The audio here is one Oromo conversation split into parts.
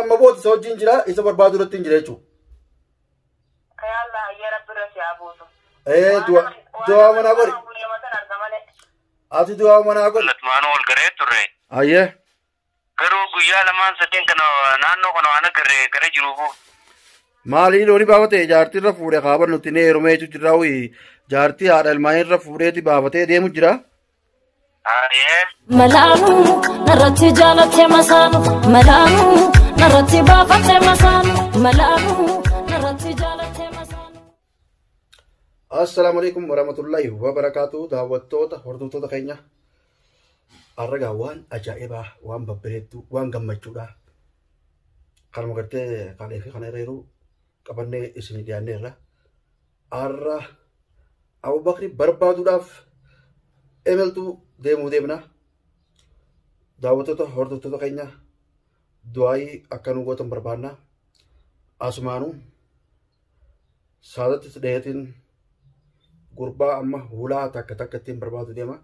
amma booti isa wajjin jira isa barbaadu irratti hin jira jechuudha. Kayalla ya rabbi rasi abuutu. Du'a manaa godhi. Ati du'a manaa godhi. Latmaanuu ol garee turre. Ayyee. Garuu guyyaa lamaan sadeen kana naannoo kana waan agarree gara jiruufu. Maalii looni baafatee jaartii irra fuudhee kaaban nuti nee heerumee jira wayii jaartii haadha ilmaanii irra fuudheeti baafatee deemu jira. Malaanu narratti jaalate masaanu malaanu narratti baafate masaanu malaanu narratti jaalate masaanu. Assalamu alaikum warahmatullahi wabarakatuh. Daawwattoota hordoftoota keenya arragaa waan ajaa'ibaa waan babbareedduu waan gammachuudha. Kanuma gartee kalee fi kana irra yeroo qabannee isin dhiyaanneerra arra Abubakri barbaaduudhaaf emeltuu deemna. Daawwattoota hordoftoota keenya du'aayii akka nu gootan barbaanna. Asumaanuu saadatti dheetiin gurbaa amma hulaa takka ittiin barbaadu deema.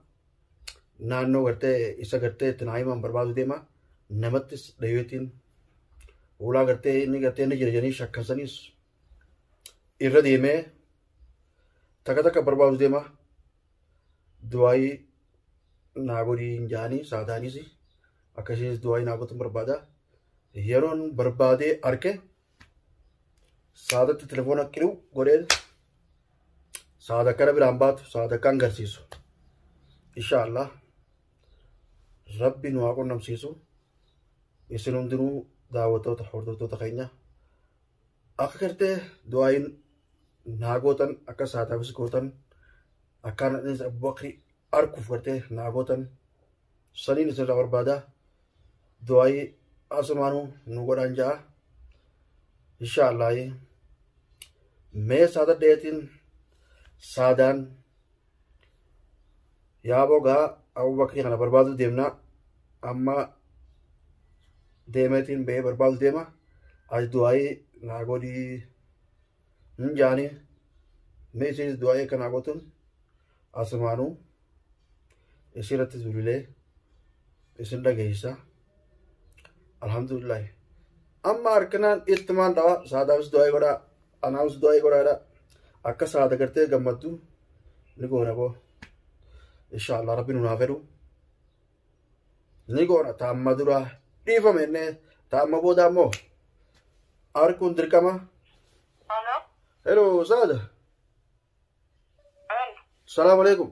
Naannoo gartee isa gartee itti naayimaan barbaadu deema. Namattis dheetiin hulaa gartee inni jira jedhanii shakkansaniis irra deemee takka barbaadu deema. Du'aayii naa godhiin jaanii saadaanis akkasiis du'aayii naa gootan barbaada. Yeroon barbaadee arke saadatti telefoona qilu godhee saada akkana biraan baatu saada akka agarsiisu. Inshaallah rabbi nu haa qunnamsiisu. Isin hundinuu daawwattoota hordoftoota keenya akka gartee du'aayiin naa gootan akka saadaafis gootan akkaan Abubakri arkuuf gartee naa gootan saniin isinirraa barbaada. Du'aayii asumaanuu nu godhan ja'a. Inshaallah mee saada dheetiin saadaan yaa bogaa Abubakri kana barbaadu deemna. Amma deemeetiin ba'ee barbaadu deema. Ati du'aayii naa godhii hin jaanii mee isinis du'aayii akka naa gootan asumaanuu isirratti bilbilee isin dhageessa. Alhamdulillah. Amma harkanaan ittimaan dhawa saadaafis du'aayii godhaa anaafis du'aayii godhaadha. Akka saada gartee gammaddu ni goona boo. Inshaallah rabbi nuuf fedhu ni goona. Taamma duraa dhiifame innee taamma booda ammoo harkuun dirqama. Hello saada. Salaam alaikum.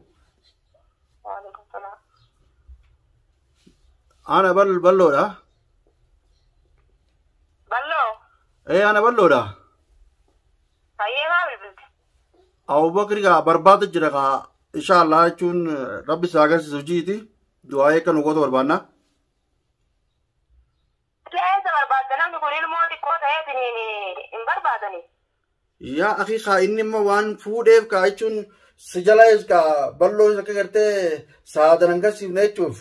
Ana balloodha. Ballo. Ana balloodha. Hayyeemaa bilbilti. Abubakri gaa barbaada jira gaa inshaallah jechuun rabbi isaa agarsiisu hojiiti. Du'aayii akka nu gootu barbaanna. Qilleensa barbaadda namni kun ilmoo xiqqoo ta'eetiin hin barbaadani. Yaa aqiiqaa inni immoo waan fuudheef kaa jechuun si jalaayis kaa balloo akka gartee saadan agarsiifne jechuuf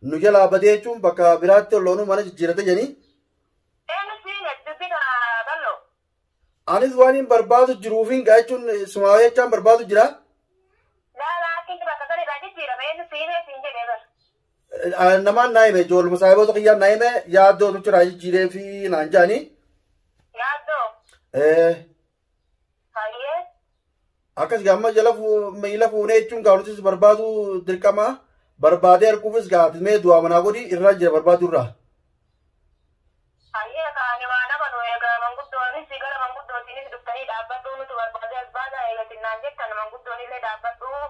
nu jalaa badee jechuun bakka biraatti olloonuu mana jijjiirate jedhanii. Anis waan hin barbaadu jiruufiin gaa jechuun sumaawee jechaan barbaadu jira. Namaan naa hime ijoolluma saayiboota kiyyaan naa hime yaaddootu jira jijjiiree fi naan jaanii. Yaaddoo. Akkas gaamma jala miila fuunee jechuun gaawwatis barbaadu dirqama barbaadee harkuufis gaatimee du'aa manaa godhi irraa jira barbaadu irraa. Hayyee kaani waa nama nu eegaa manguddoonis gara manguddootiinis dhuftanii dhaabbadhuu nuti barbaadee as baasa eegatin naan jettan manguddoonillee dhaabbadhuu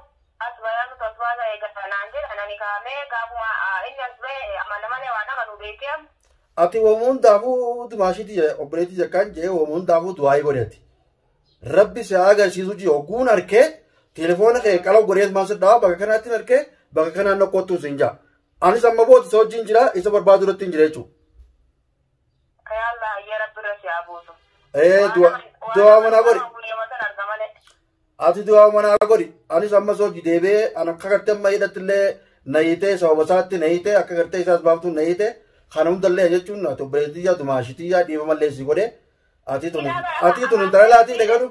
as bayaa nuti as baasa eegata naan jedhan ani kaamee gaafuma inni as ba'e amala malee waa nama nu beekeem. Ati waamuun daafuu dimaashiiti obboleetti jakkaan jee waamuun daafuu du'aayii godhati. Rabbi si agarsiisu ji ogguun harkee telefoona kee qala godhees maasidhaa bakka kanaatti harkee bakka kanaan nokkottuu sin jaa. Anis amma booti isa wajjin jira isa barbaadu irratti hin jira jechuudha. Kayalla ya rabbi rasi abuutu. Du'a manaa godhi. Ati du'a manaa godhi. Anis amma hojii deebee ana akka gartee amma hidhattillee nayitee sababa isaatti nayitee akka gartee isaas baaftuu nayitee kana hundallee jechuun ati obboleettiyyaa dumaashitiyyaa dhiiba mallee si godhee ati tun intalaalaatii dhagadu.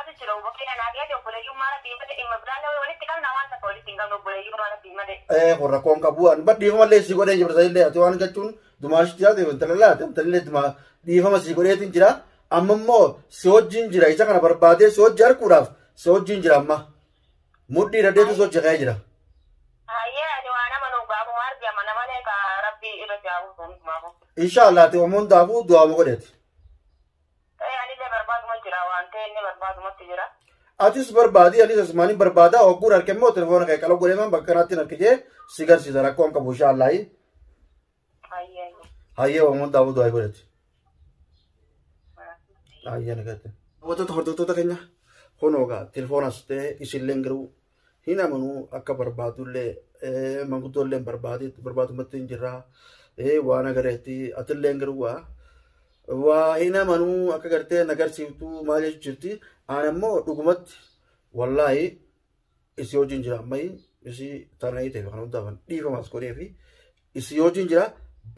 barbaadu jira bokkee na naagee obboleeyyuu maala biimate dhimma biraan walitti qabna waan takka walitti hin qabne obboleeyyuu maala biimate warra koon qabu'an badhiifama illee si godhee jibra illee ati waan jechuun dumaashiti yaa ta'e talalaate tallee duma dhiifama si godheetiin jira amma immoo si wajjin jira isa kana barbaadee si wajji harkuudhaaf si wajjin jira amma mudhii dhadheetu sochi ka'ee jira. Hayyee ani waan amanu gaafu maargi amana malee ka rabbi irra jaabu hundumaa. Inshallah ta'e wamuun daafuu du'aamu godheeti. Anillee barbaaduma jira waan ta'e inni barbaadumatti jira. Atis barbaadii anis asmaanii barbaadaa ogguun harkee immoo telefoona kee qala godheeman bakka kanatti harkijee si garsiisa rakkoon qabu inshallah. Hayyee wamuun daafuu du'aa godheeti. Hayyee nagate. Wantoota hordoftoota keenya honoogaa telefoonas ta'e isillee garuu hin amanuu akka barbaadullee manguddoolee barbaadumatti hin jirraa waan agareetti atillee garuu waa hin amanuu akka gartee nagarsiiftuu maal jechuu jirti aan ammoo dhugumatti wallaahi isii hojiin jira ammayii isii tana'ii ta'e kan hundaafan dhiifamaas godhee fi isii hojiin jira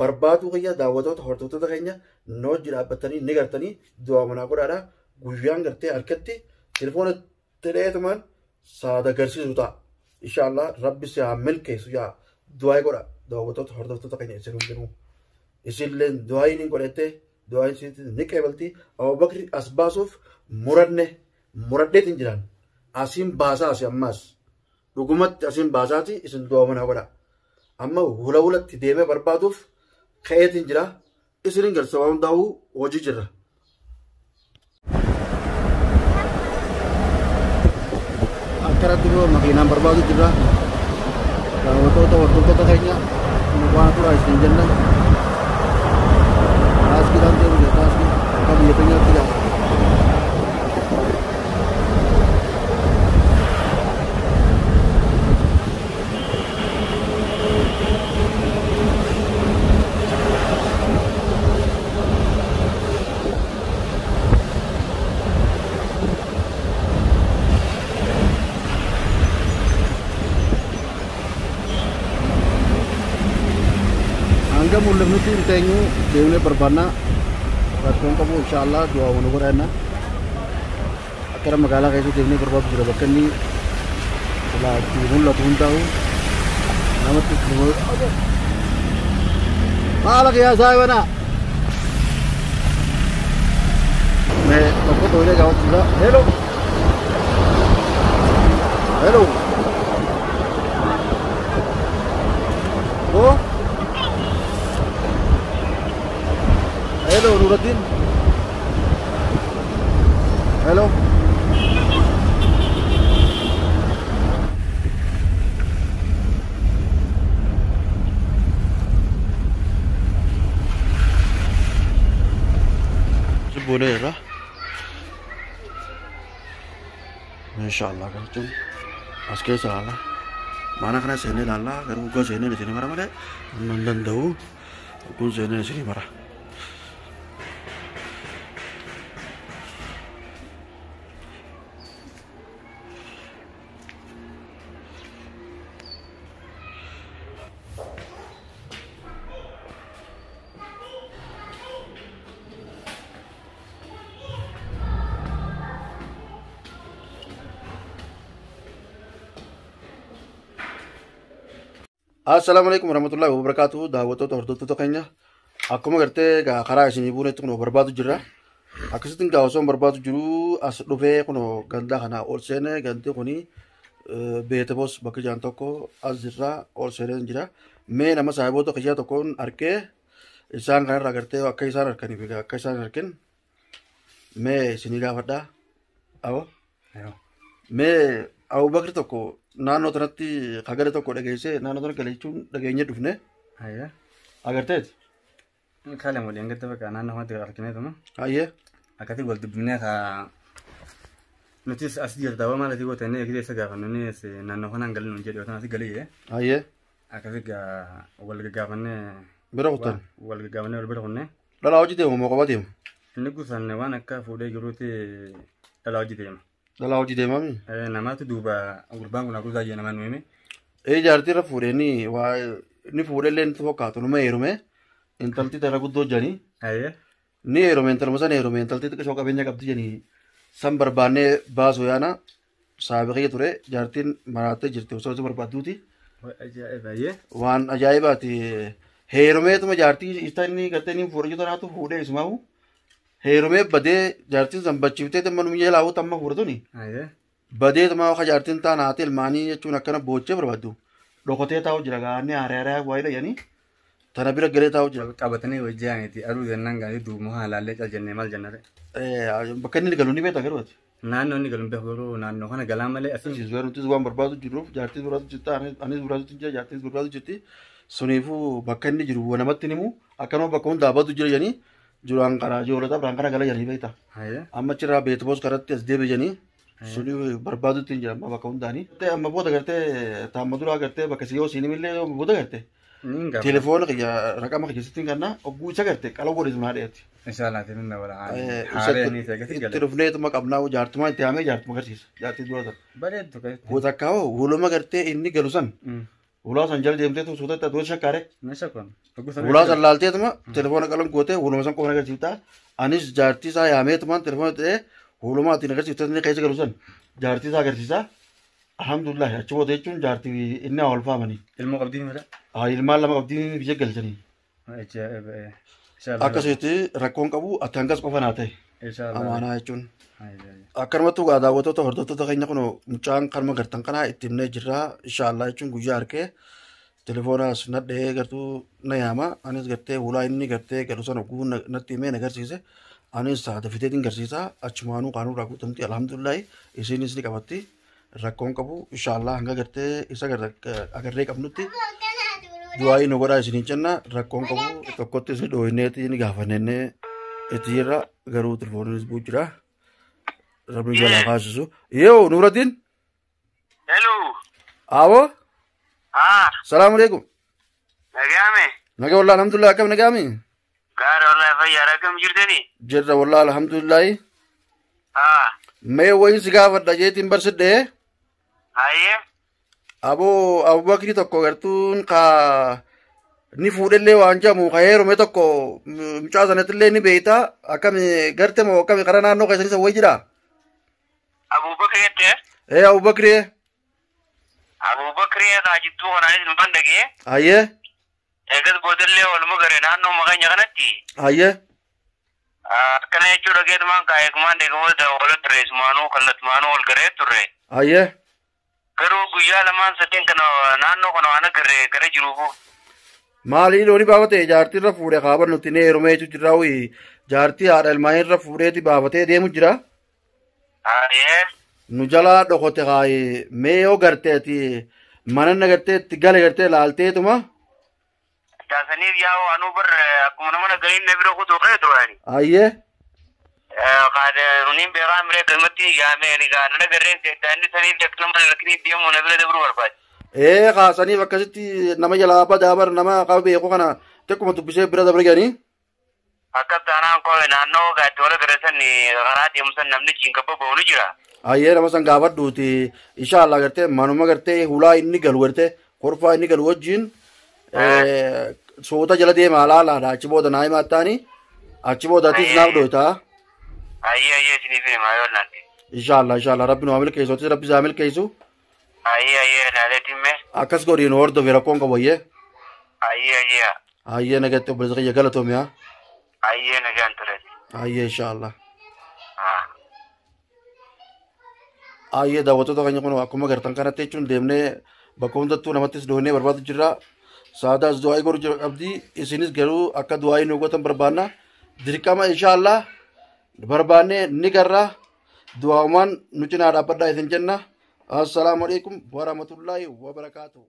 barbaaduu keenya daawwatoota hordoftoota keenya noo jira dhaabbatanii ni gartanii du'aa manaa godhaadha guyyaan gartee harkatti telefoona teleetumaan saada garsiisu ta'a. Inshallah rabbi si haa milkeessu yaa du'aa godha daawwatoota hordoftoota keenya isin hundinuu isinlee du'aa inni godhattee du'aa inni ni qeebalti Abubakri as baasuuf muraddeetiin jiran asiin baasaa asi ammaas dhugumatti asiin baasaati isin du'aa manaa godha amma hulatti deemee barbaaduuf ka'eetiin jira isin garsa waan hundaa'uu hojii jirra. Akkaratti boo makiinaan barbaadu jirra daawwatoota hordoftoota keenya waan turaa isin jenna taaskiidhaan deemu jira taaskii akka biyya keenyaatti jira. Hanga mul'atu nuti hin teenyu deemnee barbaanna rakkoon qabu inshallah du'aa wanu godhanna akkara magaalaa keessatti deemnee barbaadu jira bakka inni itti mul'atu hundaa'u namatti maala kiyyaa saayibana mee tokko toolee gaafatu jira hello hello oh hello Nuruddin hello boleh lah insyaallah kan cum aske salah mana kena sini lala kalau gua sini di sini marah marah nonton tahu gua sini di sini marah. Assalamualaikum warahmatullahi wabarakatuh. Daawwattoota hordoftoota keenya akkuma gartee karaa isinii buunetti kun barbaadu jirra. Akkasitti osoo barbaadu jiru as dhufee kun ganda kana ol seene ganti kuni beetabos bakka jaan tokko as jirra ol seenee jira. Mee nama saahiboota kiyyaa tokkoon arkee isaan kanarraa gartee akka isaan harkaniif akka isaan harkin mee isinii gaafadhaa. Awo mee Abubakri tokko naannoo tanatti kagare tokko dhageessee naannoo tana galeechuun dhageenye dhufne. Hayyee. Agarteeti. Kaale modii hangatti bakka naannoo kanatti argineetuma. Hayyee. Akkatti wal dubbinee kaa nutis as jirta waa maalatii gootanii eegdeessa gaafannu naannoo kanaan galee nuun jedhee otaan asii galee. Hayyee. Akkasi wal gaggaafannee. Bira kutan. Wal gaggaafannee wal bira kunne. Dhalaa hojii deemu moo kophaa deemu? Inni guusanne waan akka fuudhee jiruuti dhalaa hojii deema. Dhalaa hojii deemami? Namaatu duuba gurbaan kun akka baay'ee nama nuyi. Jaartii irra fuudhee waa inni fuudhee illee inni fakkaatu numa heerume intalti tana guddoo janii. Hayyee. Ni heerume intaluma sana heerume intalti xiqqoo qabeenya qabdi janii san barbaannee baasu yaana saabiqee ture jaartiin maraatee jirti osoo isa barbaadduuti. Waan ajaa'ibaati. Heerumeetuma jaartii isaanii gartee ni fuudhee tanaatu fuudhee isumaahu. Heerumee badee jaartiin san bachiiftee tamma nuyi laawuu tamma fuudhatuni. Badee tamma waxa jaartiin taanaate ilmaanii jechuun akkana boochee barbaaddu. Dhokotee taa'u jira gaanni haaraa waayee dhayanii. Tana bira galee taa'u jira. Qabatanii hojii aaniti aduu jennaan gaanii duuba haalaallee caljannee maal jennare. Bakka inni galu ni beekta garuu ati. Naannoo inni galu beeku garuu naannoo kana galaa malee asiin. Siisuudha nuti waan barbaadu jiruuf jaartii duraatu jirti anis duraatu jira jaartii duraatu jirti. Suniifuu bakka inni jiru namatti himu akkanuma bakka hundaa baatu jira janii duraan karaa ijoolletaa biraan kana gala janii beekta. Amma achirraa beetboos karatti as deebi janii suni barbaadutti hin jiran bakka hundaanii. Amma booda gartee taamma duraa gartee bakka siyoo siinimillee booda gartee. Telefoona kiyya raqama keessatti hin kannaa ogguu isa gartee qala godhisu naa dheetti. Inshallah tenin na wala haaree ni ta'e gati gala. Tirufnee tuma qabnaa jaartuma itti haamee jaartuma garsiisa jaartii dura sana. Bareeddu kai. Goota kaawoo huluma gartee inni galu san. Hulaa san jala deemtee tu suutatti atuuti shakkaare. Na shakkoon. Hulaa san laaltee tuma telefoona qalan gootee huluma san qofna garsiiftaa. Anis jaartii isaa yaamee tuma telefoona ta'ee huluma ittiin agarsiiftee inni keessa galu san jaartii isaa agarsiisaa. Alhamdulillah achi booda jechuun jaartii inni awwal faamanii. Ilmoo qabdii mira. Ilmaan lama qabdii biyya galchanii. Akkasitti rakkoon qabu ati hangas qofa naa ta'e. Amaanaa jechuun. Akkanumatti daawwattoota hordoftoota keenya kun mucaan kanuma gartan kanaa itti himnee jirra. Inshaallah jechuun guyyaa harkee telefoonas nadhee gartuu na yaama. Anis gartee hulaa inni gartee galu sana oguu natti himee na agarsiise. Anis dafiteetiin garsiisa. Achumaanuu qaanuu irraa guutamti. Alhamdulillah isinis ni qabatti. Rakkoon qabu inshaallah hanga gartee isa agarree qabnutti. Du'aayi nu godhaa isiniin jenna rakkoon qabu tokkotti isin dhoohineeti ni gaafannee itti jirra garuu tilfoonis buu jira. Rabbi jalaa kaasisu. Yoo Nuuratiin. Hello. Awo. Salaamu alaikum. Nagaame. Nagaa wallah alhamdulillah akkam nagaami. Gaara wallah fayyaara akkam jirtani. Jirra wallah alhamdulillah. Mee wayin si gaafadha jeetiin barsidhee. Hayyee. Abubakri tokko gartuun ka ni fuudhellee waan jedhamu ka heerume tokko mucaa sanattillee ni beeyta akkami garte moo akkami karaa naannoo keessanii san wayi jira. Abubakri jettee. Abubakri. Abubakri kaa jittuu kanaanis hin bandagee. Hayyee. Eegas boodallee walumaa garee naannoo maqanya kanatti. Hayyee. Akkana jechuudha geetumaan kaa eegumaan deegamoota walitti turre isumaanuu kallattumaanuu wal garee turre. Hayyee. Garuu guyyaa lamaan sadeen kana naannoo kana waan agarree gara jiruufu. Maalii looni baafatee jaartii irra fuudhee kaaba nuti ni heerumee jechuun jirraa wayii jaartii haadha ilmaanii irra fuudheeti baafatee deemu jira. Nu jalaa dhokote kaayee mee yoo garteeti mananna garteetti gale gartee laalteetuma. Taasaniif yaa'u anuu bar akkuma nama nagariin na bira kutuu ka'e turani. Hayyee. Kaade nunin beekaa miree galmatti yaamee ni gaa nana garreen daandii saniif daknama lakkanii deemu na bira dabruu barbaade. Kaasaniif akkasitti nama jalaa badaa bar nama qaba beeku kana tekkuma dubbisee bira dabre ganii. Akka taanaan koo naannoo gaatti wala gareessan karaa deemusan namni cinkabba ba'u ni jira. Hayyee nama san gaafadhuuti inshaallah gartee manuma gartee hulaa inni galu gartee korfaa inni galu wajjin soota jala deemaa laalaadha achi booda naa himaa taani achi boodaatiif naaf dhootaa. Ayyee siniif himaa yoo laatti. Inshaallah rabbi nu amil keessootti rabbi isaa amil keessu. Ayyee naaleetimme. Akkas godhiin hordofe rakkoon qabu ayyee. Ayyee. Ayyee nagatti obboleessa kiyya galatoomiyaa. Ayyee nagaan ture. Ayyee inshaallah. Ayyee daawwattoota keenya kun akkuma gartan kanatti jechuun deemnee bakka hundattuu namattis doonee barbaadu jirra. Saadaas du'aayii godhu jira qabdi isinis garuu akka du'aayii nu gootan barbaanna. Dirqama inshaallah barbaannee ni garra du'aawwan nu cinaa dhaabbadhaa isin jenna. Assalaamu alaikum warahmatullaahi wabarakaatuh.